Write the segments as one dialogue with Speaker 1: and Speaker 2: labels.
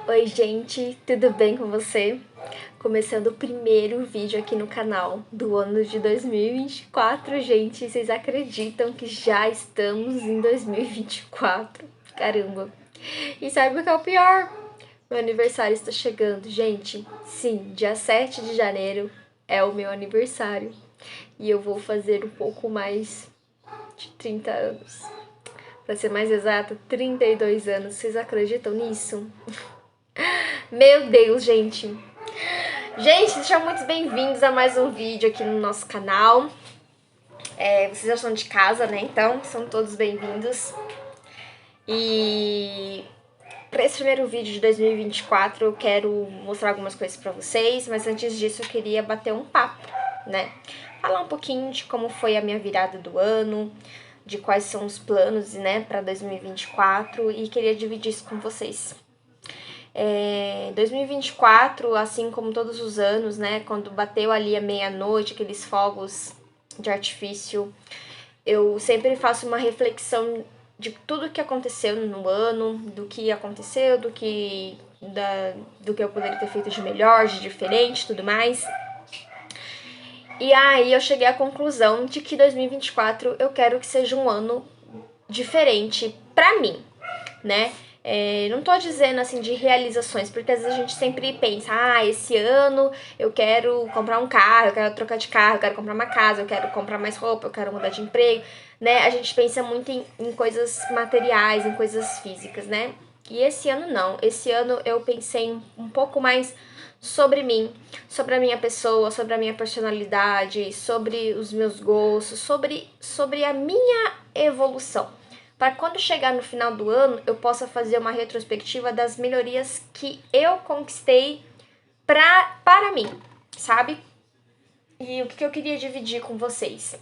Speaker 1: Oi gente, tudo bem com você? Começando o primeiro vídeo aqui no canal do ano de 2024, gente. Vocês acreditam que já estamos em 2024? Caramba! E sabe o que é o pior? Meu aniversário está chegando, gente. Sim, dia 7 de janeiro é o meu aniversário. E eu vou fazer um pouco mais de 30 anos. Pra ser mais exata, 32 anos. Vocês acreditam nisso? Meu Deus, gente. Gente, sejam muito bem-vindos a mais um vídeo aqui no nosso canal. Vocês já estão de casa, né? Então, são todos bem-vindos. E para esse primeiro vídeo de 2024, eu quero mostrar algumas coisas para vocês, mas antes disso eu queria bater um papo, né? Falar um pouquinho de como foi a minha virada do ano, de quais são os planos, né, para 2024 e queria dividir isso com vocês. 2024, assim como todos os anos, né, quando bateu ali a meia-noite, aqueles fogos de artifício, eu sempre faço uma reflexão de tudo que aconteceu no ano, do que aconteceu, do que eu poderia ter feito de melhor, de diferente, tudo mais. E aí eu cheguei à conclusão de que 2024 eu quero que seja um ano diferente pra mim, né? Não tô dizendo assim de realizações, porque às vezes a gente sempre pensa, esse ano eu quero comprar um carro, eu quero trocar de carro, eu quero comprar uma casa, eu quero comprar mais roupa, eu quero mudar de emprego, né? A gente pensa muito em coisas materiais, em coisas físicas, né? E esse ano não, esse ano eu pensei um pouco mais sobre mim, sobre a minha pessoa, sobre a minha personalidade, sobre os meus gostos, sobre a minha evolução. Para quando chegar no final do ano, eu possa fazer uma retrospectiva das melhorias que eu conquistei para mim, sabe? E o que eu queria dividir com vocês?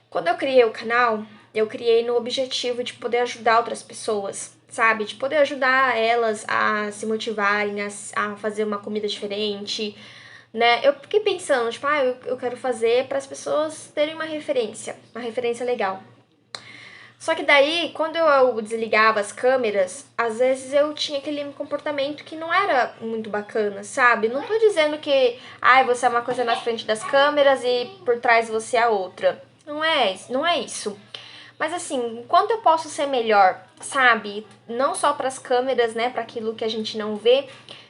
Speaker 1: Quando eu criei o canal, eu criei no objetivo de poder ajudar outras pessoas, sabe? De poder ajudar elas a se motivarem, a fazer uma comida diferente, né? Eu fiquei pensando, tipo, eu quero fazer para as pessoas terem uma referência legal. Só que daí, quando eu desligava as câmeras, às vezes eu tinha aquele comportamento que não era muito bacana, sabe? Não tô dizendo que, você é uma coisa na frente das câmeras e por trás você é a outra. Não é isso. Mas assim, quanto eu posso ser melhor, sabe? Não só para as câmeras, né, para aquilo que a gente não vê,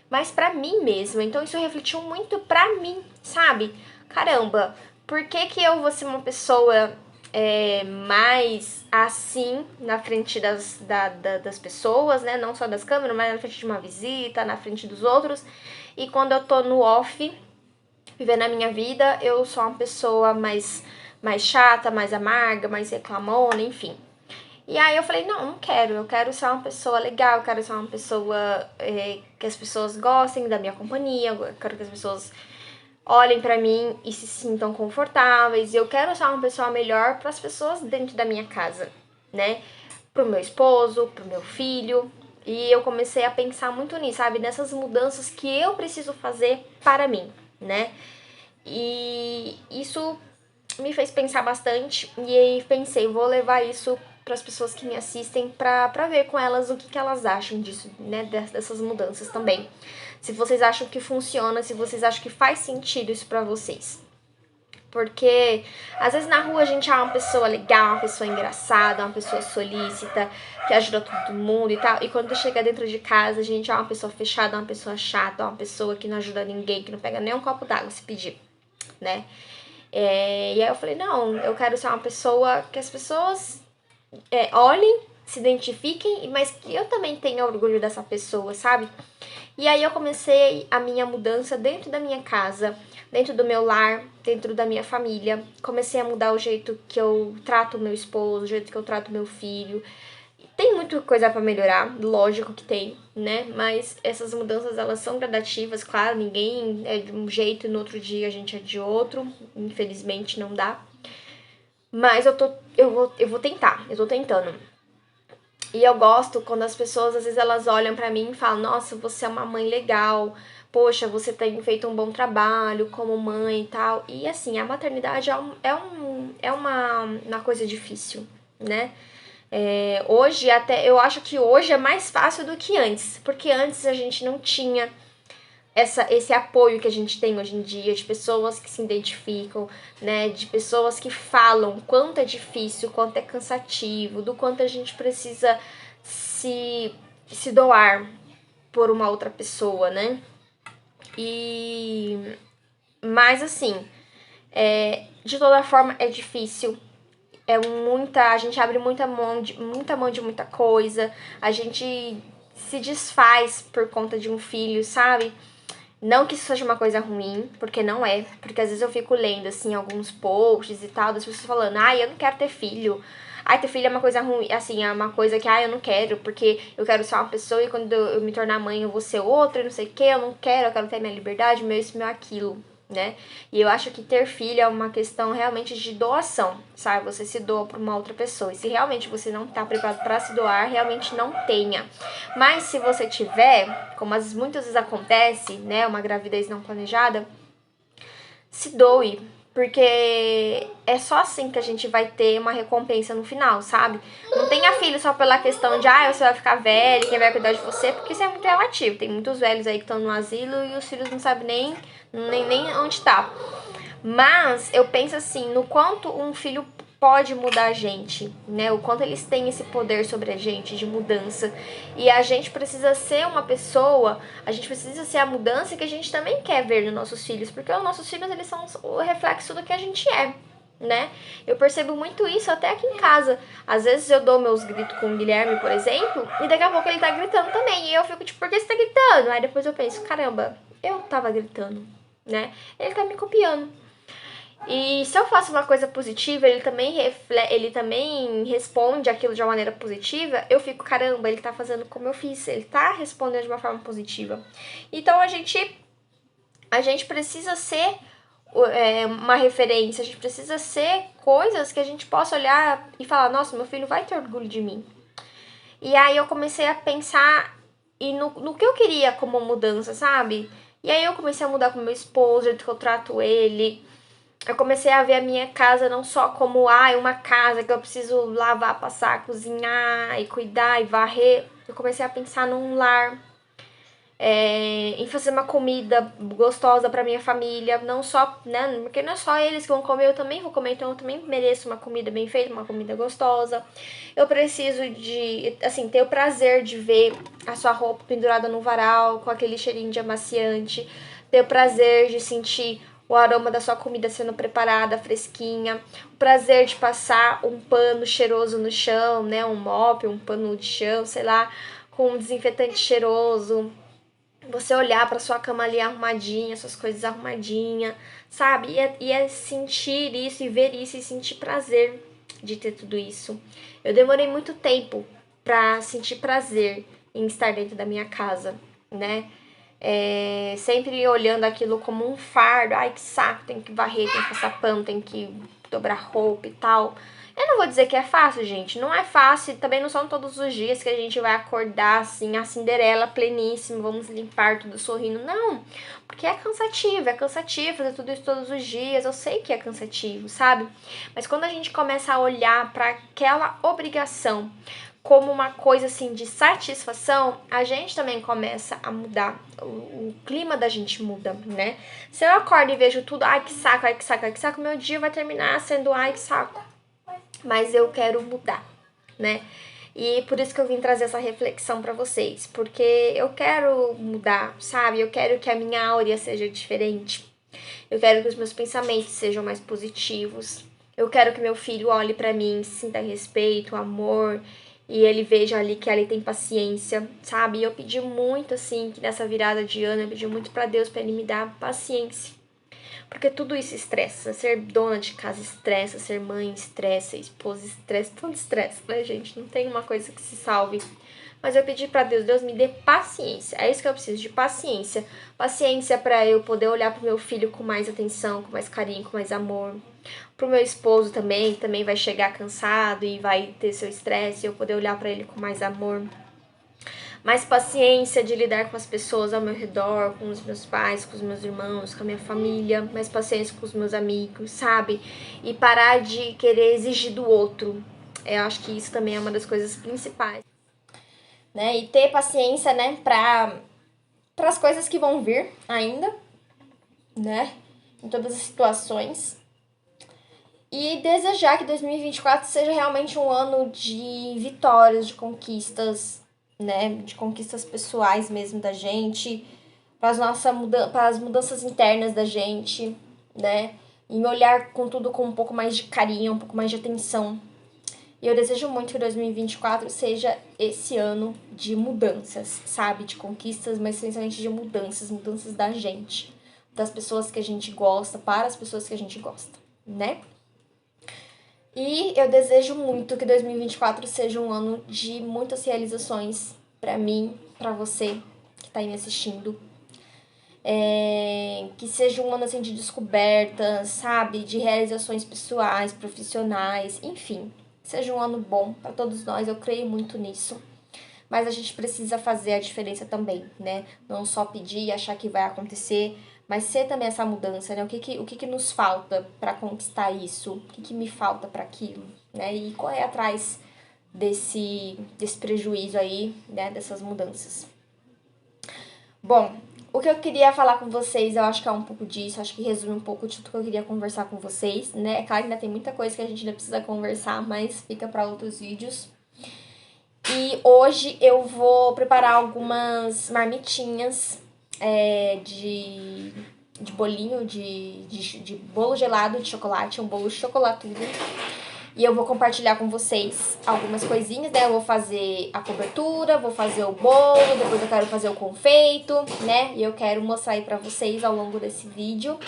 Speaker 1: mas para mim mesma. Então isso refletiu muito para mim, sabe? Caramba, por que que eu vou ser uma pessoa mais assim na frente das pessoas, né? Não só das câmeras, mas na frente de uma visita, na frente dos outros. E quando eu tô no off, vivendo a minha vida, eu sou uma pessoa mais chata, mais amarga, mais reclamona, enfim. E aí eu falei, não quero, eu quero ser uma pessoa legal, eu quero ser uma pessoa que as pessoas gostem da minha companhia, eu quero que as pessoas olhem pra mim e se sintam confortáveis. E eu quero ser uma pessoa melhor para as pessoas dentro da minha casa, né? Pro meu esposo, pro meu filho. E eu comecei a pensar muito nisso, sabe? Nessas mudanças que eu preciso fazer para mim, né? E isso me fez pensar bastante. E aí pensei, vou levar isso para as pessoas que me assistem para ver com elas o que elas acham disso, né? Dessas mudanças também. Se vocês acham que funciona, se vocês acham que faz sentido isso pra vocês. Porque às vezes na rua a gente é uma pessoa legal, uma pessoa engraçada, uma pessoa solícita, que ajuda todo mundo e tal. E quando chega dentro de casa, a gente é uma pessoa fechada, uma pessoa chata, uma pessoa que não ajuda ninguém, que não pega nem um copo d'água se pedir, né? E aí eu falei, não, eu quero ser uma pessoa que as pessoas olhem, se identifiquem, mas que eu também tenha orgulho dessa pessoa, sabe? E aí eu comecei a minha mudança dentro da minha casa, dentro do meu lar, dentro da minha família. Comecei a mudar o jeito que eu trato o meu esposo, o jeito que eu trato meu filho. Tem muita coisa para melhorar, lógico que tem, né? Mas essas mudanças, elas são gradativas, claro, ninguém é de um jeito e no outro dia a gente é de outro. Infelizmente não dá. Mas eu vou tentar, eu tô tentando. E eu gosto quando as pessoas, às vezes, elas olham pra mim e falam, nossa, você é uma mãe legal, poxa, você tem feito um bom trabalho como mãe e tal. E assim, a maternidade é uma coisa difícil, né? Hoje, até eu acho que hoje é mais fácil do que antes, porque antes a gente não tinha esse apoio que a gente tem hoje em dia, de pessoas que se identificam, né, de pessoas que falam quanto é difícil, quanto é cansativo, do quanto a gente precisa se doar por uma outra pessoa, né? Mas assim, de toda forma é difícil. A gente abre muita mão de muita coisa. A gente se desfaz por conta de um filho, sabe? Não que isso seja uma coisa ruim, porque não é. Porque às vezes eu fico lendo, assim, alguns posts e tal, das pessoas falando, eu não quero ter filho. Ter filho é uma coisa ruim, assim, é uma coisa que, eu não quero, porque eu quero ser uma pessoa e quando eu me tornar mãe eu vou ser outra, não sei o que, eu quero ter minha liberdade, meu isso, meu aquilo, né? E eu acho que ter filho é uma questão realmente de doação, sabe? Você se doa para uma outra pessoa. E se realmente você não tá preparado para se doar, realmente não tenha. Mas se você tiver, como muitas vezes acontece, né, uma gravidez não planejada, se doe, porque é só assim que a gente vai ter uma recompensa no final, sabe? Não tenha filho só pela questão de, você vai ficar velho, quem vai cuidar de você, porque isso é muito relativo. Tem muitos velhos aí que estão no asilo e os filhos não sabem nem onde tá. Mas eu penso assim, no quanto um filho pode mudar a gente, né? O quanto eles têm esse poder sobre a gente de mudança. E a gente precisa ser uma pessoa, a gente precisa ser a mudança que a gente também quer ver nos nossos filhos, porque os nossos filhos, eles são o reflexo do que a gente é, né? Eu percebo muito isso até aqui em casa. Às vezes eu dou meus gritos com o Guilherme, por exemplo, e daqui a pouco ele tá gritando também. E eu fico tipo, por que você tá gritando? Aí depois eu penso, caramba, eu tava gritando, né? Ele tá me copiando. E se eu faço uma coisa positiva, ele também responde aquilo de uma maneira positiva, eu fico, caramba, ele tá fazendo como eu fiz, ele tá respondendo de uma forma positiva. Então a gente precisa ser uma referência, a gente precisa ser coisas que a gente possa olhar e falar, nossa, meu filho vai ter orgulho de mim. E aí eu comecei a pensar no que eu queria como mudança, sabe? E aí eu comecei a mudar com meu esposo, o jeito que eu trato ele. Eu comecei a ver a minha casa não só como, uma casa que eu preciso lavar, passar, cozinhar e cuidar e varrer. Eu comecei a pensar num lar, em fazer uma comida gostosa pra minha família, não só, né, porque não é só eles que vão comer, eu também vou comer, então eu também mereço uma comida bem feita, uma comida gostosa. Eu preciso de, assim, ter o prazer de ver a sua roupa pendurada no varal, com aquele cheirinho de amaciante, ter o prazer de sentir o aroma da sua comida sendo preparada, fresquinha, o prazer de passar um pano cheiroso no chão, né, um mop, um pano de chão, sei lá, com um desinfetante cheiroso, você olhar para sua cama ali arrumadinha, suas coisas arrumadinha, sabe? E é sentir isso e ver isso e sentir prazer de ter tudo isso. Eu demorei muito tempo para sentir prazer em estar dentro da minha casa, né? Sempre olhando aquilo como um fardo. Ai, que saco, tem que varrer, tem que passar pano, tem que dobrar roupa e tal. Eu não vou dizer que é fácil, gente. Não é fácil. Também não são todos os dias que a gente vai acordar assim, a Cinderela pleníssima, vamos limpar tudo sorrindo. Não, porque é cansativo fazer tudo isso todos os dias. Eu sei que é cansativo, sabe? Mas quando a gente começa a olhar para aquela obrigação como uma coisa assim de satisfação, a gente também começa a mudar. O clima da gente muda, né? Se eu acordo e vejo tudo, ai que saco, ai que saco, ai que saco, meu dia vai terminar sendo ai que saco. Mas eu quero mudar, né? E por isso que eu vim trazer essa reflexão pra vocês, porque eu quero mudar, sabe? Eu quero que a minha áurea seja diferente. Eu quero que os meus pensamentos sejam mais positivos. Eu quero que meu filho olhe pra mim, sinta respeito, amor, e ele veja ali que ele tem paciência, sabe? E eu pedi muito, assim, que nessa virada de ano, eu pedi muito pra Deus pra ele me dar paciência. Porque tudo isso estressa. Ser dona de casa estressa, ser mãe estressa, esposa estressa, tudo estressa, né, gente? Não tem uma coisa que se salve. Mas eu pedi pra Deus, Deus me dê paciência. É isso que eu preciso, de paciência. Paciência pra eu poder olhar pro meu filho com mais atenção, com mais carinho, com mais amor. Pro meu esposo também, que também vai chegar cansado e vai ter seu estresse, e eu poder olhar pra ele com mais amor. Mais paciência de lidar com as pessoas ao meu redor, com os meus pais, com os meus irmãos, com a minha família, mais paciência com os meus amigos, sabe? E parar de querer exigir do outro. Eu acho que isso também é uma das coisas principais, né? E ter paciência, né, para as coisas que vão vir ainda, né? Em todas as situações. E desejar que 2024 seja realmente um ano de vitórias, de conquistas, né? De conquistas pessoais mesmo da gente, para as mudanças internas da gente, né? Em olhar com tudo com um pouco mais de carinho, um pouco mais de atenção. E eu desejo muito que 2024 seja esse ano de mudanças, sabe? De conquistas, mas principalmente de mudanças, mudanças da gente, das pessoas que a gente gosta, para as pessoas que a gente gosta, né? E eu desejo muito que 2024 seja um ano de muitas realizações para mim, para você que tá aí me assistindo. Que seja um ano assim de descobertas, sabe? De realizações pessoais, profissionais, enfim. Seja um ano bom para todos nós, eu creio muito nisso. Mas a gente precisa fazer a diferença também, né? Não só pedir e achar que vai acontecer, mas ser também essa mudança, né? O que nos falta para conquistar isso? O que me falta para aquilo, né? E correr atrás desse prejuízo aí, né? Dessas mudanças. Bom, o que eu queria falar com vocês, eu acho que é um pouco disso, acho que resume um pouco de tudo que eu queria conversar com vocês, né? É claro que ainda tem muita coisa que a gente ainda precisa conversar, mas fica para outros vídeos. E hoje eu vou preparar algumas marmitinhas de bolinho, de bolo gelado de chocolate, um bolo chocolatudo. E eu vou compartilhar com vocês algumas coisinhas, né? Eu vou fazer a cobertura, vou fazer o bolo, depois eu quero fazer o confeito, né? E eu quero mostrar aí pra vocês ao longo desse vídeo.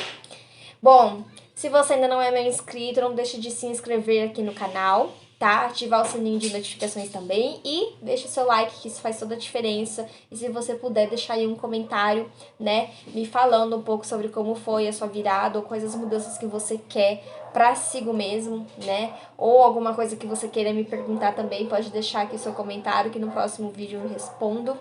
Speaker 1: Bom, se você ainda não é meu inscrito, não deixe de se inscrever aqui no canal, tá? Ativar o sininho de notificações também e deixe o seu like, que isso faz toda a diferença. E se você puder deixar aí um comentário, né, me falando um pouco sobre como foi a sua virada ou quais as mudanças que você quer pra si mesmo, né? Ou alguma coisa que você queira me perguntar também, pode deixar aqui o seu comentário que no próximo vídeo eu respondo.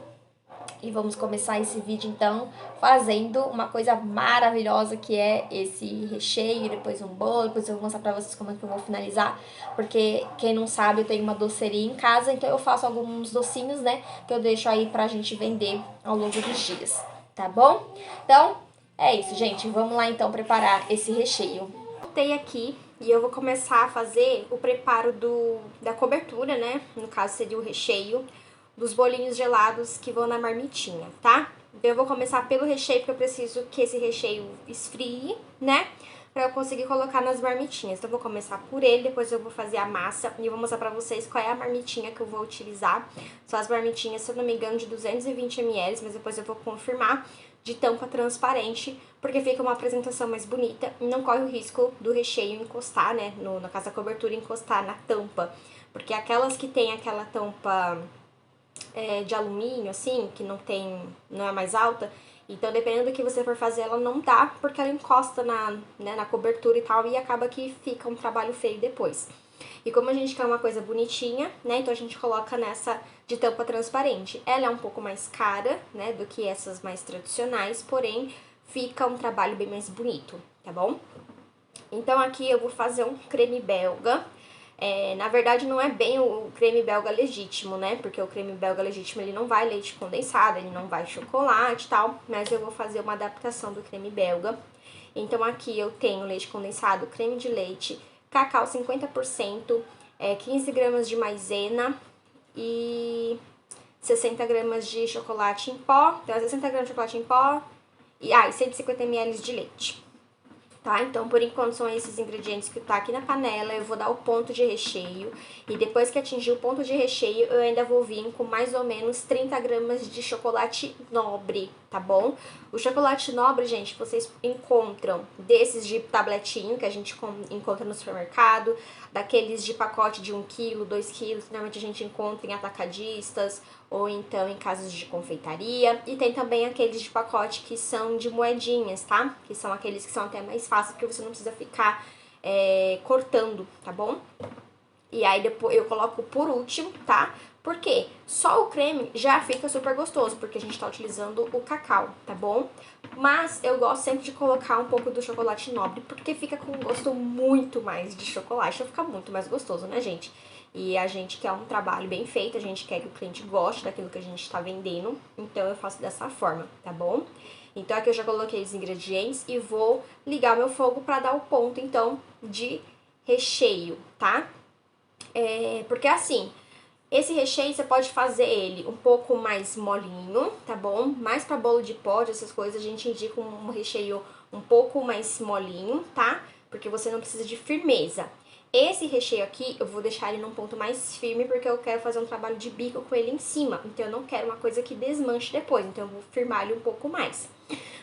Speaker 1: E vamos começar esse vídeo então fazendo uma coisa maravilhosa que é esse recheio, depois um bolo, depois eu vou mostrar pra vocês como é que eu vou finalizar, porque quem não sabe eu tenho uma doceria em casa, então eu faço alguns docinhos, né, que eu deixo aí pra gente vender ao longo dos dias, tá bom? Então, é isso, gente, vamos lá então preparar esse recheio. Botei aqui e eu vou começar a fazer o preparo da cobertura, né, no caso seria o recheio dos bolinhos gelados que vão na marmitinha, tá? Então eu vou começar pelo recheio, porque eu preciso que esse recheio esfrie, né? Pra eu conseguir colocar nas marmitinhas. Então eu vou começar por ele, depois eu vou fazer a massa e eu vou mostrar pra vocês qual é a marmitinha que eu vou utilizar. São as marmitinhas, se eu não me engano, de 220 ml, mas depois eu vou confirmar, de tampa transparente, porque fica uma apresentação mais bonita e não corre o risco do recheio encostar, né? Na casa da cobertura, encostar na tampa. Porque aquelas que tem aquela tampa de alumínio, assim, que não é mais alta, então dependendo do que você for fazer, ela não dá, porque ela encosta na cobertura e tal, e acaba que fica um trabalho feio depois. E como a gente quer uma coisa bonitinha, né, então a gente coloca nessa de tampa transparente. Ela é um pouco mais cara, né, do que essas mais tradicionais, porém fica um trabalho bem mais bonito, tá bom? Então aqui eu vou fazer um creme belga. Na verdade não é bem o creme belga legítimo, né? Porque o creme belga legítimo ele não vai leite condensado, ele não vai chocolate e tal, mas eu vou fazer uma adaptação do creme belga. Então aqui eu tenho leite condensado, creme de leite, cacau 50%, 15 gramas de maisena e 60 gramas de chocolate em pó, então 60 gramas de chocolate em pó e 150 ml de leite. Tá? Então, por enquanto, são esses ingredientes que tá aqui na panela. Eu vou dar o ponto de recheio. E depois que atingir o ponto de recheio, eu ainda vou vir com mais ou menos 30 gramas de chocolate nobre, tá bom? O chocolate nobre, gente, vocês encontram desses de tabletinho, que a gente encontra no supermercado, daqueles de pacote de 1 kg, 2 kg, que normalmente a gente encontra em atacadistas, ou então em casas de confeitaria. E tem também aqueles de pacote que são de moedinhas, tá? Que são aqueles que são até mais fáceis, porque você não precisa ficar cortando, tá bom? E aí depois eu coloco por último, tá? Porque só o creme já fica super gostoso, porque a gente tá utilizando o cacau, tá bom? Mas eu gosto sempre de colocar um pouco do chocolate nobre, porque fica com um gosto muito mais de chocolate, então fica muito mais gostoso, né, gente? E a gente quer um trabalho bem feito, a gente quer que o cliente goste daquilo que a gente tá vendendo, então eu faço dessa forma, tá bom? Então aqui eu já coloquei os ingredientes e vou ligar meu fogo pra dar o ponto, então, de recheio, tá? Porque assim, esse recheio você pode fazer ele um pouco mais molinho, tá bom? Mais pra bolo de pote, essas coisas, a gente indica um recheio um pouco mais molinho, tá? Porque você não precisa de firmeza. Esse recheio aqui, eu vou deixar ele num ponto mais firme, porque eu quero fazer um trabalho de bico com ele em cima. Então, eu não quero uma coisa que desmanche depois, então eu vou firmar ele um pouco mais.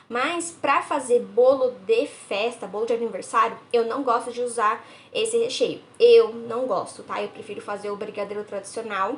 Speaker 1: Mas pra fazer bolo de festa, bolo de aniversário, eu não gosto de usar esse recheio. Eu não gosto, tá? Eu prefiro fazer o brigadeiro tradicional,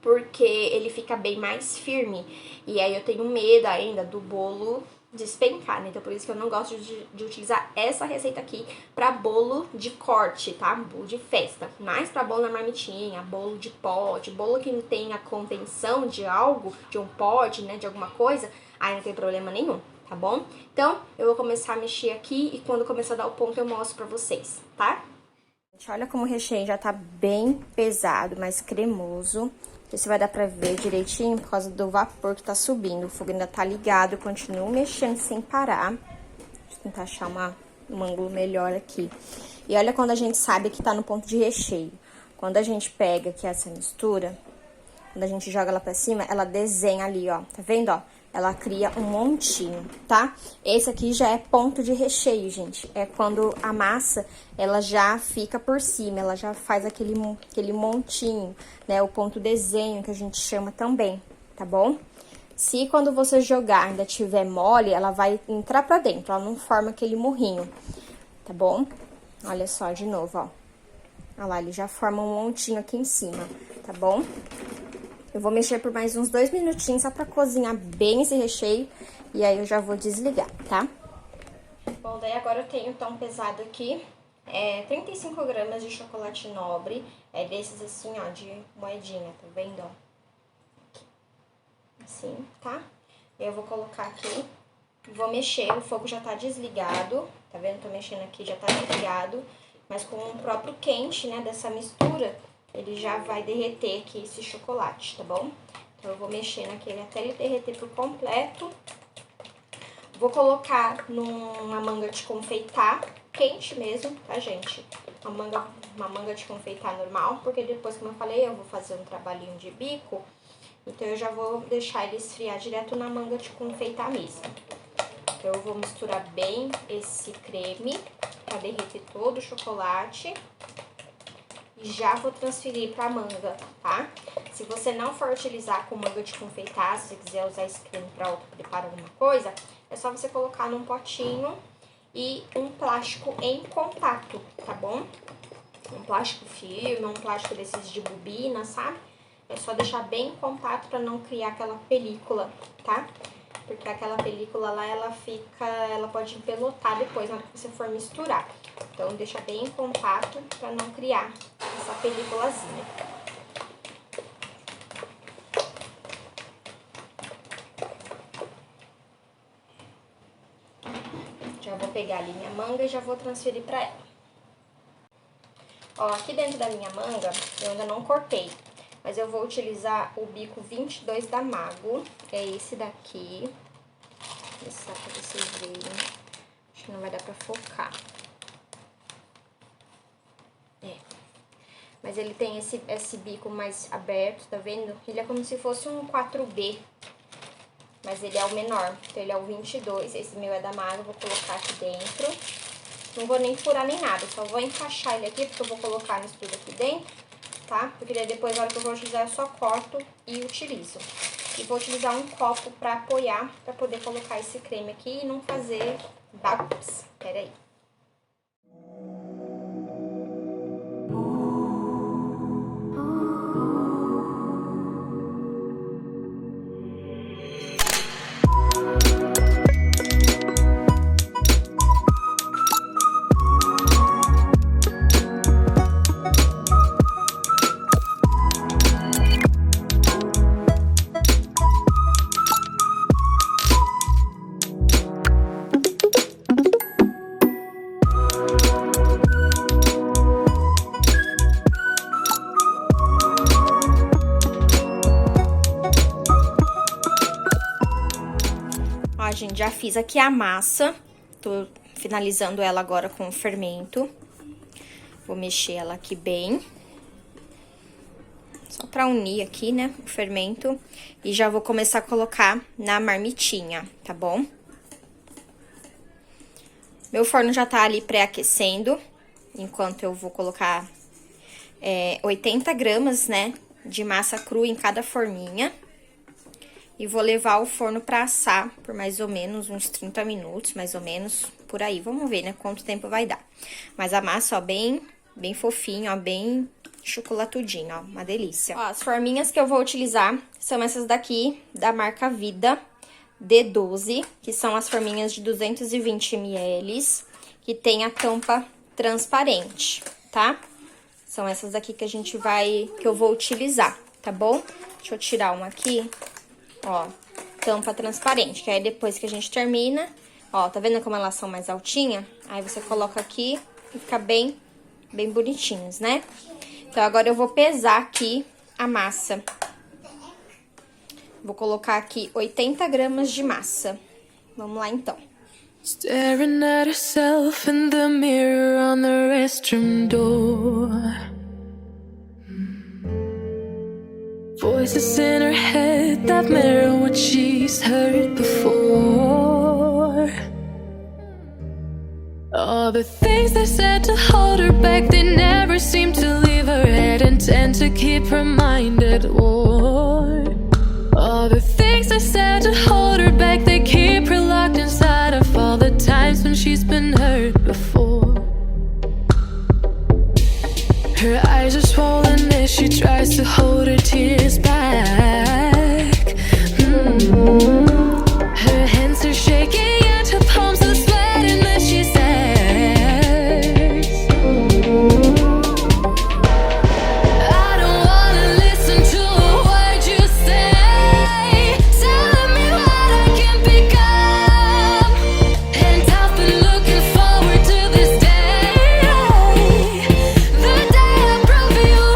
Speaker 1: porque ele fica bem mais firme. E aí eu tenho medo ainda do bolo despencar, né? Então por isso que eu não gosto de utilizar essa receita aqui pra bolo de corte, tá? Bolo de festa. Mas pra bolo na marmitinha, bolo de pote, bolo que não tem a contenção de algo, de um pote, né? De alguma coisa, aí não tem problema nenhum, tá bom? Então eu vou começar a mexer aqui e quando começar a dar o ponto eu mostro pra vocês, tá? Olha como o recheio já tá bem pesado, mais cremoso. Não sei se vai dar pra ver direitinho por causa do vapor que tá subindo. O fogo ainda tá ligado, eu continuo mexendo sem parar. Deixa eu tentar achar um ângulo melhor aqui. E olha quando a gente sabe que tá no ponto de recheio. Quando a gente pega aqui essa mistura, quando a gente joga ela pra cima, ela desenha ali, ó. Tá vendo, ó? Ela cria um montinho, tá? Esse aqui já é ponto de recheio, gente. É quando a massa, ela já fica por cima, ela já faz aquele montinho, né? O ponto desenho que a gente chama também, tá bom? Se quando você jogar ainda tiver mole, ela vai entrar pra dentro, ela não forma aquele morrinho, tá bom? Olha só, de novo, ó. Olha lá, ele já forma um montinho aqui em cima, tá bom? Eu vou mexer por mais uns 2 minutinhos só pra cozinhar bem esse recheio e aí eu já vou desligar, tá? Bom, daí agora eu tenho tão pesado aqui, 35 gramas de chocolate nobre, desses assim, ó, de moedinha, tá vendo, ó? Assim, tá? Eu vou colocar aqui, vou mexer, o fogo já tá desligado, tá vendo? Tô mexendo aqui, já tá desligado, mas com o próprio quente, né, dessa mistura, ele já vai derreter aqui esse chocolate, tá bom? Então, eu vou mexer naquele até ele derreter por completo. Vou colocar numa manga de confeitar, quente mesmo, tá, gente? Uma manga de confeitar normal, porque depois, como eu falei, eu vou fazer um trabalhinho de bico. Então, eu já vou deixar ele esfriar direto na manga de confeitar mesmo. Então, eu vou misturar bem esse creme pra derreter todo o chocolate. E já vou transferir pra manga, tá? Se você não for utilizar com manga de confeitar, se você quiser usar esse creme pra preparar alguma coisa, é só você colocar num potinho e um plástico em contato, tá bom? Um plástico firme, um plástico desses de bobina, sabe? É só deixar bem em contato pra não criar aquela película, tá? Porque aquela película lá, ela pode empelotar depois na hora que você for misturar. Então, deixa bem em contato pra não criar essa películazinha. Já vou pegar ali minha manga e já vou transferir pra ela. Ó, aqui dentro da minha manga, eu ainda não cortei. Mas eu vou utilizar o bico 22 da Mago. É esse daqui. Vou deixar pra vocês verem. Acho que não vai dar pra focar. Mas ele tem esse bico mais aberto, tá vendo? Ele é como se fosse um 4B. Mas ele é o menor. Então, ele é o 22. Esse meu é da Mago. Vou colocar aqui dentro. Não vou nem furar nem nada. Só vou encaixar ele aqui, porque eu vou colocar isso tudo aqui dentro, tá? Porque daí depois, na hora que eu vou utilizar, eu só corto e utilizo. E vou utilizar um copo pra apoiar, pra poder colocar esse creme aqui e não fazer bagunça. Pera aí. Já fiz aqui a massa, tô finalizando ela agora com o fermento. Vou mexer ela aqui bem. Só pra unir aqui, né, o fermento. E já vou começar a colocar na marmitinha, tá bom? Meu forno já tá ali pré-aquecendo, enquanto eu vou colocar 80 gramas, né, de massa crua em cada forminha. E vou levar ao forno pra assar por mais ou menos uns 30 minutos, mais ou menos, por aí. Vamos ver, né, quanto tempo vai dar. Mas a massa, ó, bem fofinha, ó, bem chocolatudinho, ó, uma delícia. Ó, as forminhas que eu vou utilizar são essas daqui, da marca Vida D12, que são as forminhas de 220 ml, que tem a tampa transparente, tá? São essas daqui que eu vou utilizar, tá bom? Deixa eu tirar uma aqui, ó, tampa transparente, que aí depois que a gente termina, ó, tá vendo como elas são mais altinhas? Aí você coloca aqui e fica bem bonitinhos, né? Então, agora eu vou pesar aqui a massa. Vou colocar aqui 80 gramas de massa. Vamos lá, então.
Speaker 2: Staring at herself in the mirror on the restroom door. Voices in her head that mirror what she's heard before. All the things they said to hold her back, they never seem to leave her head and tend to keep her mind at war. All the things they said to hold her back, they keep her locked inside of all the times when she's been hurt before. Her eyes are swollen as she tries to hold her tears back. Her hands are shaking and her palms are sweating as she says, I don't wanna listen to a word you say, telling me what I can become. And I've been looking forward to this day, the day I prove you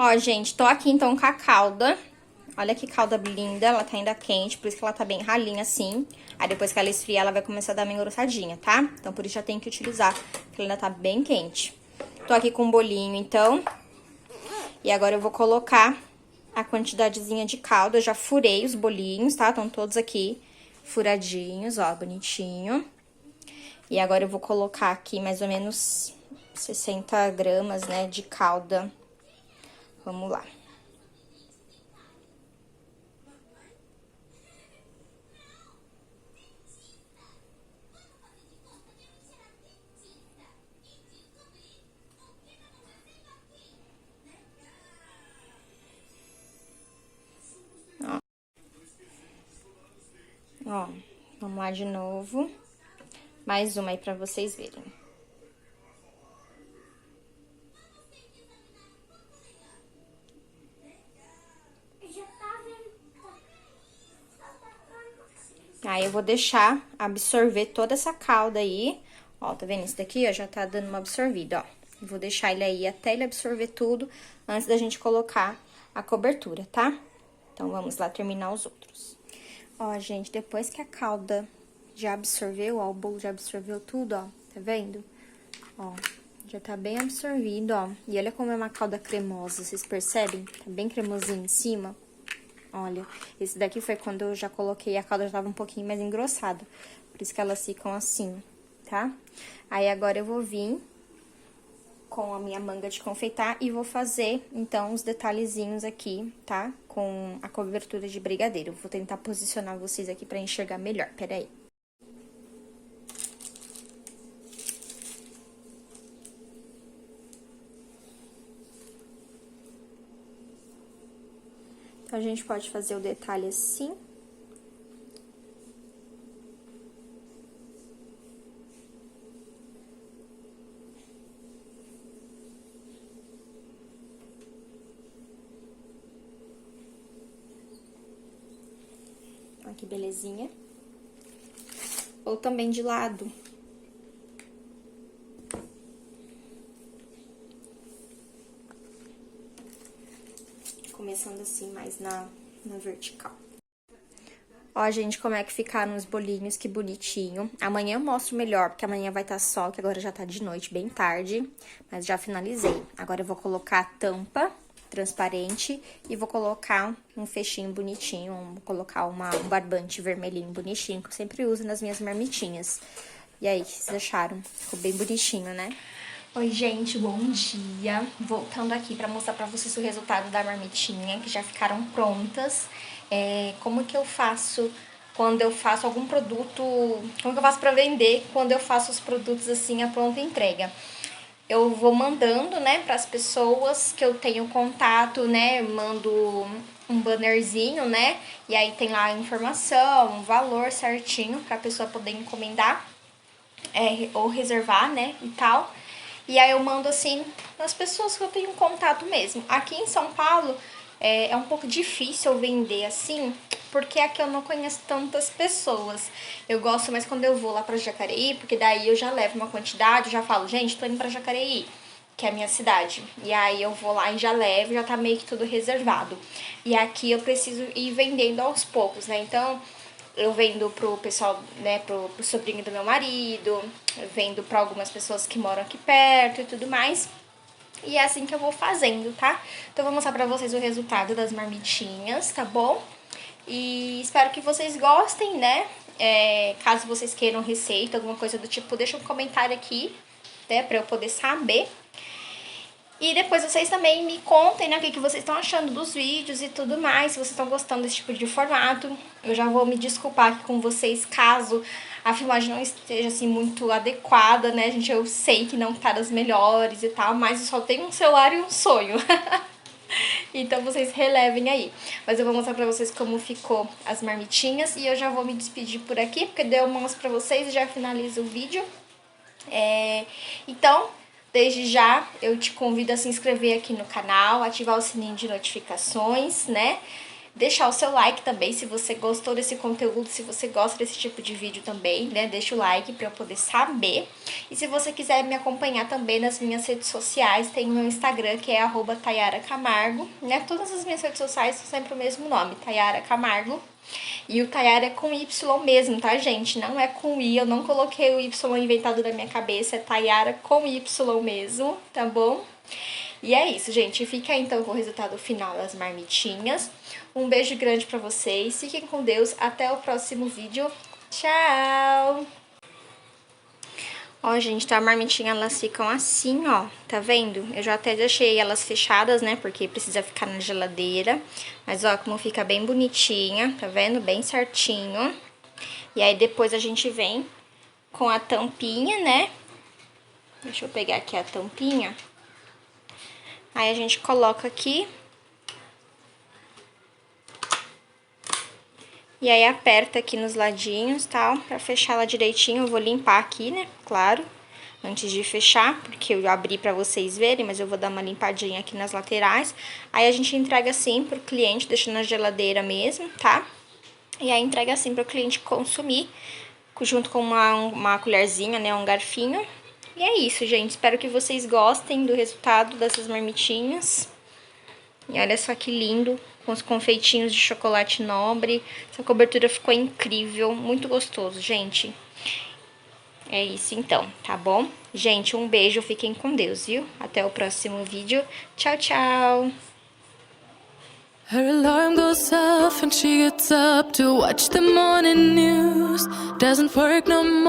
Speaker 1: Ó, gente, tô aqui então com a calda. Olha que calda linda, ela tá ainda quente, por isso que ela tá bem ralinha assim. Aí depois que ela esfriar, ela vai começar a dar uma engrossadinha, tá? Então por isso já tem que utilizar, porque ela ainda tá bem quente. Tô aqui com um bolinho, então. E agora eu vou colocar a quantidadezinha de calda. Eu já furei os bolinhos, tá? Estão todos aqui furadinhos, ó, bonitinho. E agora eu vou colocar aqui mais ou menos 60 gramas, né, de calda. Vamos lá. Ó, vamos lá de novo. Mais uma aí pra vocês verem. Aí eu vou deixar absorver toda essa calda aí. Ó, tá vendo? Esse daqui, ó, já tá dando uma absorvida, ó. Vou deixar ele aí até ele absorver tudo, antes da gente colocar a cobertura, tá? Então, vamos lá terminar os outros. Ó, gente, depois que a calda já absorveu, ó, o bolo já absorveu tudo, ó, tá vendo? Ó, já tá bem absorvido, ó. E olha como é uma calda cremosa, vocês percebem? Tá bem cremosinho em cima. Olha, esse daqui foi quando eu já coloquei, a calda já tava um pouquinho mais engrossada. Por isso que elas ficam assim, tá? Aí, agora eu vou vir com a minha manga de confeitar e vou fazer, então, os detalhezinhos aqui, tá? Com a cobertura de brigadeiro. Vou tentar posicionar vocês aqui pra enxergar melhor, peraí. Então, a gente pode fazer o detalhe assim. que belezinha. Ou também de lado. Começando assim, mais na vertical. Ó, gente, como é que ficaram os bolinhos, que bonitinho. Amanhã eu mostro melhor, porque amanhã vai estar sol, que agora já tá de noite, bem tarde. Mas já finalizei. Agora eu vou colocar a tampa transparente e vou colocar um fechinho bonitinho, vou colocar um barbante vermelhinho bonitinho, que eu sempre uso nas minhas marmitinhas. E aí, o que vocês acharam? Ficou bem bonitinho, né? Oi, gente, bom dia. Voltando aqui pra mostrar pra vocês o resultado da marmitinha, que já ficaram prontas. Como que eu faço quando eu faço algum produto, como que eu faço pra vender quando eu faço os produtos assim, a pronta entrega. Eu vou mandando, né, pras pessoas que eu tenho contato, né, mando um bannerzinho, né, e aí tem lá a informação, o valor certinho pra pessoa poder encomendar, ou reservar, né, e tal. E aí eu mando assim nas pessoas que eu tenho contato mesmo. Aqui em São Paulo é um pouco difícil eu vender assim, porque aqui eu não conheço tantas pessoas. Eu gosto mais quando eu vou lá pra Jacareí, porque daí eu já levo uma quantidade, já falo, gente, tô indo pra Jacareí, que é a minha cidade. E aí eu vou lá e já levo, já tá meio que tudo reservado. E aqui eu preciso ir vendendo aos poucos, né? Então eu vendo pro pessoal, né, pro sobrinho do meu marido, eu vendo pra algumas pessoas que moram aqui perto e tudo mais. E é assim que eu vou fazendo, tá? Então eu vou mostrar pra vocês o resultado das marmitinhas, tá bom? E espero que vocês gostem, né? Caso vocês queiram receita, alguma coisa do tipo, deixa um comentário aqui, né, pra eu poder saber. E depois vocês também me contem, né, o que vocês estão achando dos vídeos e tudo mais, se vocês estão gostando desse tipo de formato. Eu já vou me desculpar aqui com vocês caso a filmagem não esteja, assim, muito adequada, né, gente? Eu sei que não tá das melhores e tal, mas eu só tenho um celular e um sonho. Então vocês relevem aí. Mas eu vou mostrar pra vocês como ficou as marmitinhas e eu já vou me despedir por aqui, porque daí eu mostro pra vocês e já finalizo o vídeo. Então, desde já, eu te convido a se inscrever aqui no canal, ativar o sininho de notificações, né? Deixar o seu like também, se você gostou desse conteúdo, se você gosta desse tipo de vídeo também, né? Deixa o like pra eu poder saber. E se você quiser me acompanhar também nas minhas redes sociais, tem o meu Instagram, que é @TayaraCamargo, né? Todas as minhas redes sociais são sempre o mesmo nome, Tayara Camargo. E o Tayara é com Y mesmo, tá, gente? Não é com I, eu não coloquei o Y inventado da minha cabeça, é Tayara com Y mesmo, tá bom? E é isso, gente. Fica aí, então, com o resultado final das marmitinhas. Um beijo grande pra vocês. Fiquem com Deus. Até o próximo vídeo. Tchau! Ó, gente, tá? A marmitinha, elas ficam assim, ó. Tá vendo? Eu já até deixei elas fechadas, né? Porque precisa ficar na geladeira. Mas, ó, como fica bem bonitinha. Tá vendo? Bem certinho. E aí, depois a gente vem com a tampinha, né? Deixa eu pegar aqui a tampinha. Aí a gente coloca aqui. E aí aperta aqui nos ladinhos, tal, pra fechar ela direitinho. Eu vou limpar aqui, né, claro, antes de fechar, porque eu abri pra vocês verem, mas eu vou dar uma limpadinha aqui nas laterais. Aí a gente entrega assim pro cliente, deixa na geladeira mesmo, tá? E aí entrega assim pro cliente consumir, junto com uma colherzinha, né, um garfinho. E é isso, gente. Espero que vocês gostem do resultado dessas marmitinhas. E olha só que lindo, com os confeitinhos de chocolate nobre. Essa cobertura ficou incrível, muito gostoso, gente. É isso então, tá bom? Gente, um beijo, fiquem com Deus, viu? Até o próximo vídeo. Tchau, tchau!
Speaker 2: Her alarm goes off and she gets up to watch the morning news. Doesn't work no more.